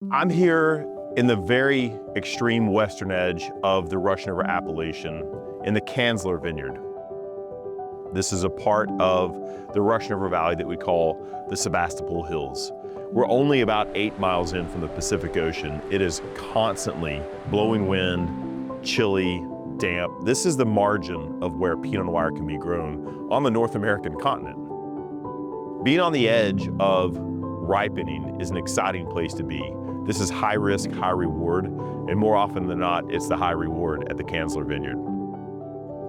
I'm here in the very extreme western edge of the Russian River appellation in the Kanzler Vineyard. This is a part of the Russian River Valley that we call the Sebastopol Hills. We're only about 8 miles in from the Pacific Ocean. It is constantly blowing wind, chilly, damp. This is the margin of where Pinot Noir can be grown on the North American continent. Being on the edge of ripening is an exciting place to be. This is high risk, high reward, and more often than not, it's the high reward at the Kanzler Vineyard.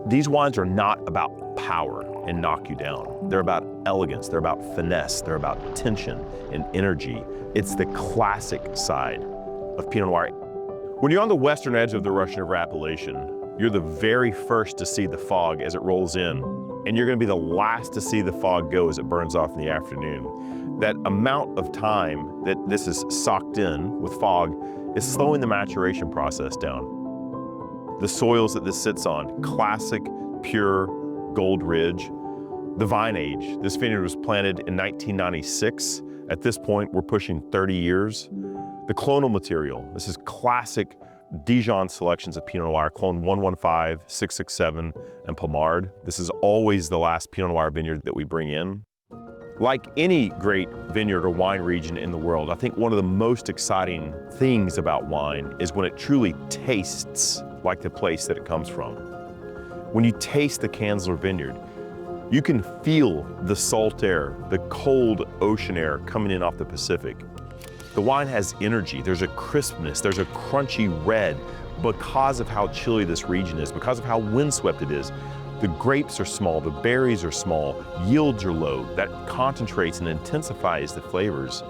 These wines are not about power and knock you down. They're about elegance, they're about finesse, they're about tension and energy. It's the classic side of Pinot Noir. When you're on the western edge of the Russian River appellation, you're the very first to see the fog as it rolls in, and you're gonna be the last to see the fog go as it burns off in the afternoon. That amount of time that this is socked in with fog is slowing the maturation process down. The soils that this sits on, classic, pure Gold Ridge. The vine age, this vineyard was planted in 1996. At this point, we're pushing 30 years. The clonal material, this is classic Dijon selections of Pinot Noir, clone 115, 667, and Pommard. This is always the last Pinot Noir vineyard that we bring in. Like any great vineyard or wine region in the world, I think one of the most exciting things about wine is when it truly tastes like the place that it comes from. When you taste the Kanzler Vineyard, you can feel the salt air, the cold ocean air coming in off the Pacific. The wine has energy, there's a crispness, there's a crunchy red because of how chilly this region is, because of how windswept it is. The grapes are small, the berries are small, yields are low. That concentrates and intensifies the flavors.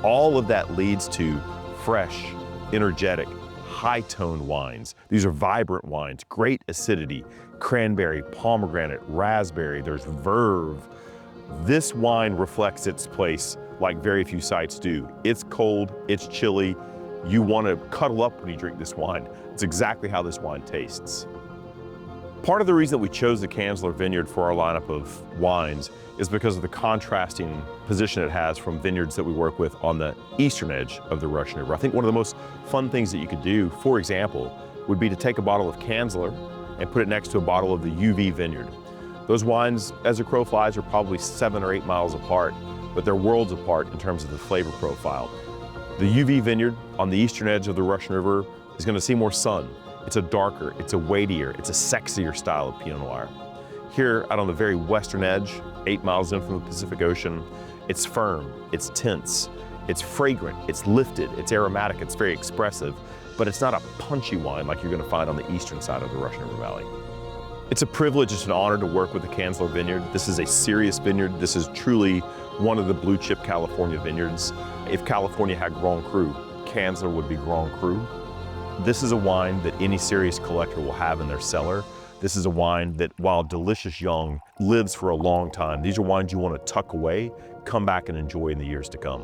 All of that leads to fresh, energetic, high-toned wines. These are vibrant wines, great acidity, cranberry, pomegranate, raspberry, there's verve. This wine reflects its place like very few sites do. It's cold, it's chilly. You want to cuddle up when you drink this wine. It's exactly how this wine tastes. Part of the reason that we chose the Kanzler Vineyard for our lineup of wines is because of the contrasting position it has from vineyards that we work with on the eastern edge of the Russian River. I think one of the most fun things that you could do, for example, would be to take a bottle of Kanzler and put it next to a bottle of the UV Vineyard. Those wines, as the crow flies, are probably 7 or 8 miles apart, but they're worlds apart in terms of the flavor profile. The UV Vineyard on the eastern edge of the Russian River is going to see more sun. It's a darker, it's a weightier, it's a sexier style of Pinot Noir. Here, out on the very western edge, 8 miles in from the Pacific Ocean, it's firm, it's tense, it's fragrant, it's lifted, it's aromatic, it's very expressive, but it's not a punchy wine like you're gonna find on the eastern side of the Russian River Valley. It's a privilege, it's an honor to work with the Kanzler Vineyard. This is a serious vineyard. This is truly one of the blue chip California vineyards. If California had Grand Cru, Kanzler would be Grand Cru. This is a wine that any serious collector will have in their cellar. This is a wine that, while delicious young, lives for a long time. These are wines you want to tuck away, come back and enjoy in the years to come.